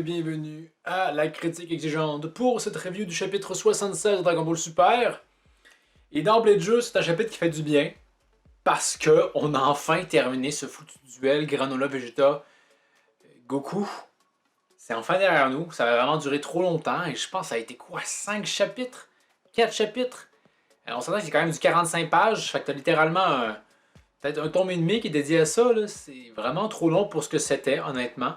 bienvenue à la critique exigeante pour cette review du chapitre 76 de Dragon Ball Super. Et d'emblée de jeu, c'est un chapitre qui fait du bien, parce que on a enfin terminé ce foutu duel Granola-Vegeta Goku. C'est enfin derrière nous, ça a vraiment duré trop longtemps, et je pense que ça a été quoi, 5 chapitres? 4 chapitres? On s'entend que c'est quand même du 45 pages, fait que t'as littéralement peut-être un tome et demi qui est dédié à ça, là. C'est vraiment trop long pour ce que c'était, honnêtement.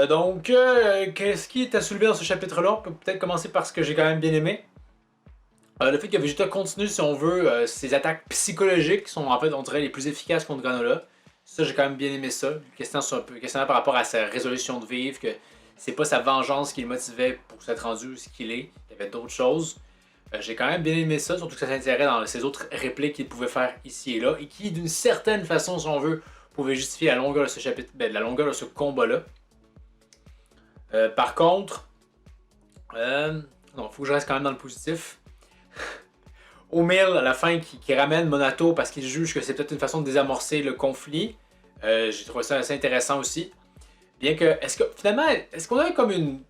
Donc, qu'est-ce qui t'a soulevé dans ce chapitre-là? On peut peut-être commencer par ce que j'ai quand même bien aimé. Le fait que Vegeta continue, si on veut, ses attaques psychologiques qui sont en fait, on dirait, les plus efficaces contre Granola. Ça, j'ai quand même bien aimé ça. Questionnement par rapport à sa résolution de vivre, que c'est pas sa vengeance qui le motivait pour s'être rendu ce qu'il est. Il y avait d'autres choses. J'ai quand même bien aimé ça, surtout que ça s'insérait dans ces autres répliques qu'il pouvait faire ici et là, et qui, d'une certaine façon, si on veut, pouvaient justifier la longueur de ce chapitre, la longueur de ce combat-là. Par contre, non, faut que je reste quand même dans le positif. O'Mill, à la fin, qui ramène Monato parce qu'il juge que c'est peut-être une façon de désamorcer le conflit. J'ai trouvé ça assez intéressant aussi. Bien que, est-ce qu'on a comme une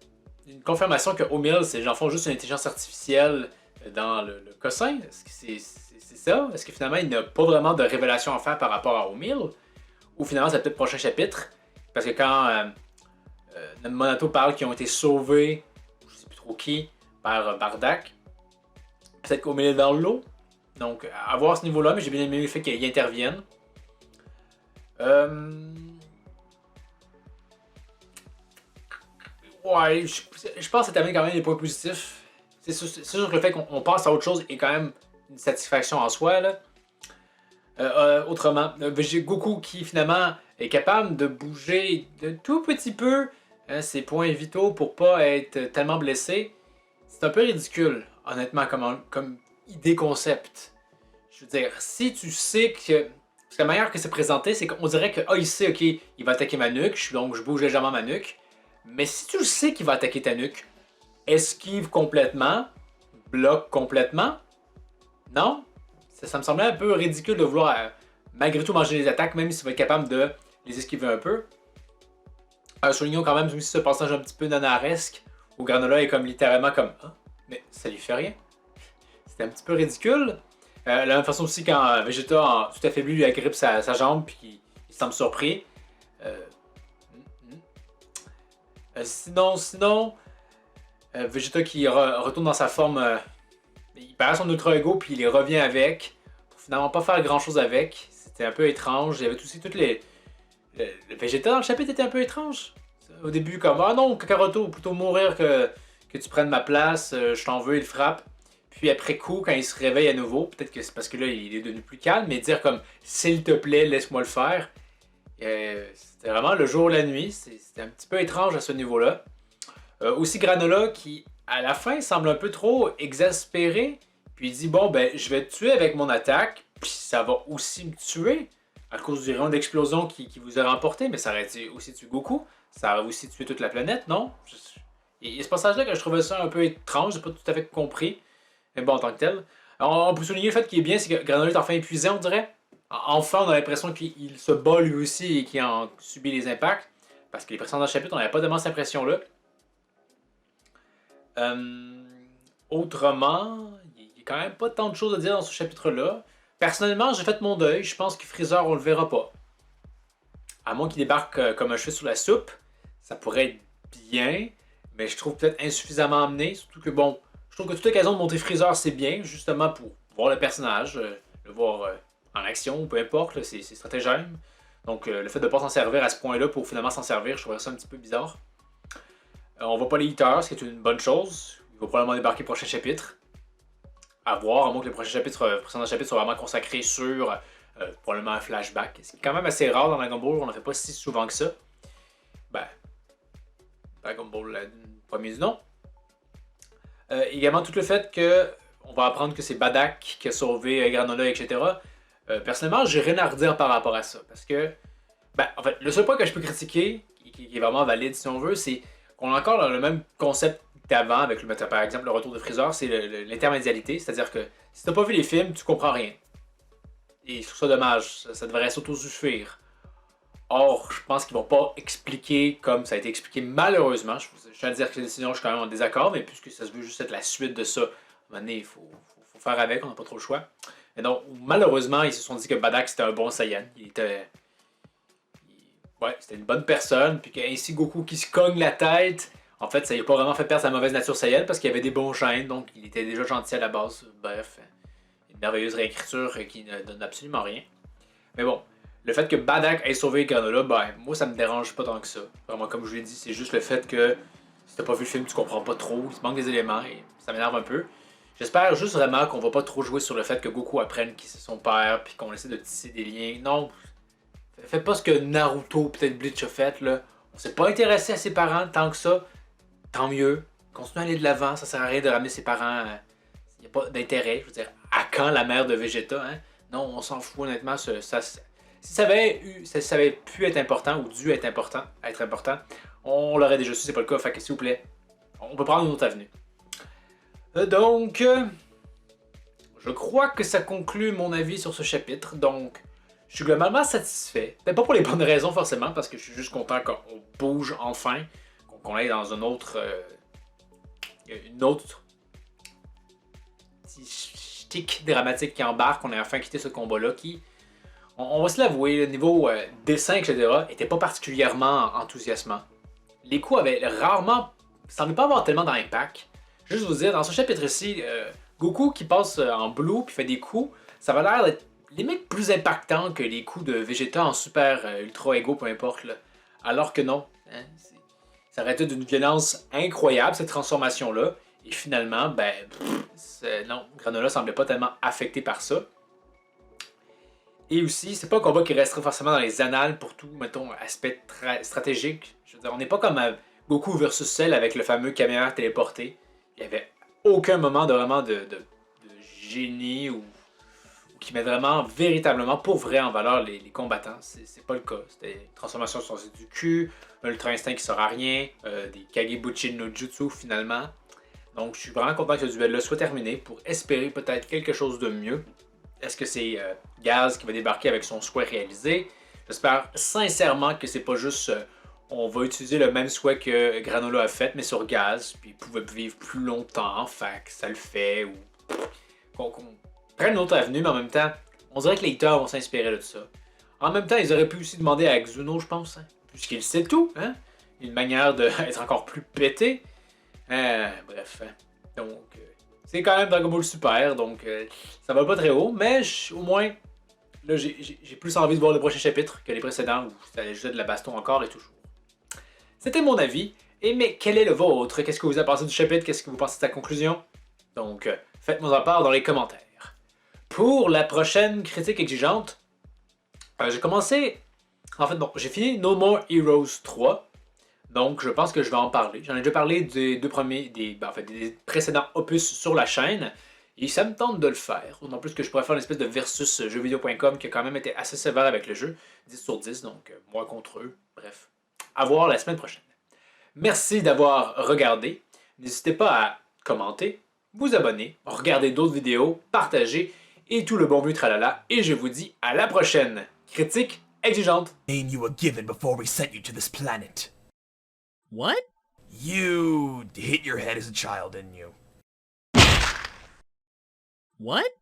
confirmation que O'Mill, c'est genre font juste une intelligence artificielle dans le cossin? Est-ce que c'est ça? Est-ce que finalement, il n'a pas vraiment de révélation à faire par rapport à O'Mill? Ou finalement, c'est peut-être le prochain chapitre? Parce que quand Monato parle qu'ils ont été sauvés, je sais plus trop qui, par Bardak. Peut-être qu'O'Mill est dans l'eau. Donc, à voir à ce niveau-là, mais j'ai bien aimé le fait qu'il intervienne. Ouais, je pense que ça termine quand même des points positifs. C'est sûr que le fait qu'on passe à autre chose est quand même une satisfaction en soi, là. Autrement, Goku qui finalement est capable de bouger de tout petit peu ses points vitaux pour pas être tellement blessé, c'est un peu ridicule, honnêtement, comme idée concept. Je veux dire, si tu sais que. Parce que la manière que c'est présenté, c'est qu'on dirait que, il sait, ok, il va attaquer ma nuque, donc je bouge légèrement ma nuque. Mais si tu sais qu'il va attaquer ta nuque, esquive complètement, bloque complètement, non? Ça me semblait un peu ridicule de vouloir, malgré tout, manger les attaques, même s'il va être capable de les esquiver un peu. Soulignons quand même aussi ce passage un petit peu nanaresque, où Granola est comme littéralement comme « Ah, mais ça lui fait rien. » C'était un petit peu ridicule. De la même façon aussi quand Vegeta, tout affaibli, lui agrippe sa jambe, puis il semble surpris. Sinon, Vegeta qui retourne dans sa forme, il perd son Ultra Ego, puis il revient avec, pour finalement pas faire grand chose avec. C'était un peu étrange. Il y avait aussi toutes les. Le Vegeta dans le chapitre était un peu étrange. Au début, comme ah non, Kakaroto, plutôt mourir que tu prennes ma place, je t'en veux, il frappe. Puis après coup, quand il se réveille à nouveau, peut-être que c'est parce que là, il est devenu plus calme, mais dire comme s'il te plaît, laisse-moi le faire. C'était vraiment le jour et la nuit. C'était un petit peu étrange à ce niveau-là. Aussi Granola qui, à la fin, semble un peu trop exaspéré. Puis il dit bon, ben, je vais te tuer avec mon attaque, puis ça va aussi me tuer à cause du rayon d'explosion qui vous a remporté, mais ça aurait aussi tué Goku. Ça aurait aussi tué toute la planète, non? Il y a ce passage-là que je trouvais ça un peu étrange, j'ai pas tout à fait compris. Mais bon, en tant que tel. Alors, on peut souligner le fait qui est bien, c'est que Granola est enfin épuisé, on dirait. Enfin, on a l'impression qu'il se bat lui aussi et qu'il en subit les impacts. Parce que les précédents chapitres, on n'avait pas vraiment cette impression-là. Autrement, il n'y a quand même pas tant de choses à dire dans ce chapitre-là. Personnellement, j'ai fait mon deuil. Je pense que Freezer, on le verra pas. À moins qu'il débarque comme un cheveu sous la soupe, ça pourrait être bien, mais je trouve peut-être insuffisamment amené. Surtout que, bon, je trouve que toute occasion de monter Freezer, c'est bien, justement pour voir le personnage, le voir en action, peu importe, c'est stratagème. Donc, le fait de ne pas s'en servir à ce point-là pour finalement s'en servir, je trouverais ça un petit peu bizarre. On voit pas les Eaters, ce qui est une bonne chose. Il va probablement débarquer le prochain chapitre. À voir, à moins que le précédent chapitre soit vraiment consacré sur probablement un flashback. C'est quand même assez rare dans Dragon Ball, on n'en fait pas si souvent que ça. Ben, Dragon Ball, le premier du nom. Également, tout le fait que on va apprendre que c'est Bardak qui a sauvé Granola, etc. Personnellement, j'ai rien à redire par rapport à ça. Parce que, ben, en fait, le seul point que je peux critiquer, qui est vraiment valide si on veut, c'est qu'on est encore dans le même concept d'avant, avec par exemple le retour de Freezer, c'est l'intermédialité. C'est-à-dire que si t'as pas vu les films, tu comprends rien. Et je trouve ça dommage, ça devrait s'auto-suffire. Or, je pense qu'ils vont pas expliquer comme ça a été expliqué malheureusement. Je tiens à dire que les décisions, je suis quand même en désaccord, mais puisque ça se veut juste être la suite de ça, à un moment donné, faut faire avec, on n'a pas trop le choix. Et donc, malheureusement, ils se sont dit que Badak c'était un bon Saiyan. Ouais, c'était une bonne personne, puis qu'ainsi Goku qui se cogne la tête, en fait, ça n'a pas vraiment fait perdre sa mauvaise nature Saiyan parce qu'il avait des bons gènes, donc il était déjà gentil à la base. Bref, une merveilleuse réécriture qui ne donne absolument rien. Mais bon, le fait que Badak ait sauvé Granola, ben, moi ça me dérange pas tant que ça. Vraiment, comme je l'ai dit, c'est juste le fait que si t'as pas vu le film, tu comprends pas trop, il se manque des éléments et ça m'énerve un peu. J'espère juste vraiment qu'on va pas trop jouer sur le fait que Goku apprenne qui c'est son père, puis qu'on essaie de tisser des liens. Non, faites pas ce que Naruto, peut-être Bleach a fait, là. On s'est pas intéressé à ses parents tant que ça. Tant mieux. Continuez à aller de l'avant, ça sert à rien de ramener ses parents. Il n'y a pas d'intérêt. Je veux dire, à quand la mère de Vegeta, hein? Non, on s'en fout honnêtement. Si ça avait pu être important ou dû être important, on l'aurait déjà su, c'est pas le cas. Fait que s'il vous plaît, on peut prendre une autre avenue. Donc, je crois que ça conclut mon avis sur ce chapitre. Donc, je suis globalement satisfait. Peut-être pas pour les bonnes raisons forcément, parce que je suis juste content qu'on bouge enfin, qu'on aille dans une autre petit shtick dramatique qui embarque. On a enfin quitté ce combat-là qui, on va se l'avouer, le niveau dessin, etc., était pas particulièrement enthousiasmant. Les coups avaient rarement, semblait pas avoir tellement d'impact. Juste vous dire, dans ce chapitre-ci, Goku qui passe en blue puis fait des coups, ça va l'air d'être limite plus impactant que les coups de Vegeta en super ultra ego, peu importe. Là. Alors que non, hein, ça aurait été d'une violence incroyable cette transformation-là. Et finalement, ben, non, Granola semblait pas tellement affecté par ça. Et aussi, c'est pas un combat qui resterait forcément dans les annales pour tout, mettons, aspect stratégique. Je veux dire, on n'est pas comme Goku versus Cell avec le fameux caméra téléporté. Il y avait aucun moment de génie ou qui met vraiment, véritablement, pour vrai en valeur les combattants. C'est pas le cas. C'était une transformation sur du cul, un Ultra Instinct qui sert à rien, des Kagebuchi no Jutsu finalement. Donc je suis vraiment content que ce duel-là soit terminé pour espérer peut-être quelque chose de mieux. Est-ce que c'est Gaz qui va débarquer avec son souhait réalisé? J'espère sincèrement que c'est pas juste on va utiliser le même souhait que Granola a fait, mais sur Gaz, puis il pouvait vivre plus longtemps, fait que ça le fait, ou qu'on prenne une autre avenue, mais en même temps, on dirait que les lecteurs vont s'inspirer de ça. En même temps, ils auraient pu aussi demander à Xuno, je pense, hein, puisqu'il sait tout, hein? Une manière d'être encore plus pété. Bref, hein. Donc, c'est quand même Dragon Ball Super, donc ça va pas très haut, mais au moins, là, j'ai plus envie de voir le prochain chapitre que les précédents où c'était juste de la baston encore et toujours. C'était mon avis, et mais quel est le vôtre? Qu'est-ce que vous avez pensé du chapitre? Qu'est-ce que vous pensez de sa conclusion? Donc, faites-moi en part dans les commentaires. Pour la prochaine critique exigeante, j'ai commencé... En fait, bon, j'ai fini No More Heroes 3, donc je pense que je vais en parler. J'en ai déjà parlé des deux premiers, des précédents opus sur la chaîne, et ça me tente de le faire. D'autant plus que je pourrais faire une espèce de versus jeuxvideo.com qui a quand même été assez sévère avec le jeu, 10 sur 10, donc moi contre eux, bref. À voir la semaine prochaine. Merci d'avoir regardé. N'hésitez pas à commenter, vous abonner, regarder d'autres vidéos, partager et tout le bon vieux tralala. Et je vous dis à la prochaine. Critique exigeante. Name you were given before we sent you to this planet. What? You hit your head as a child, didn't you? What?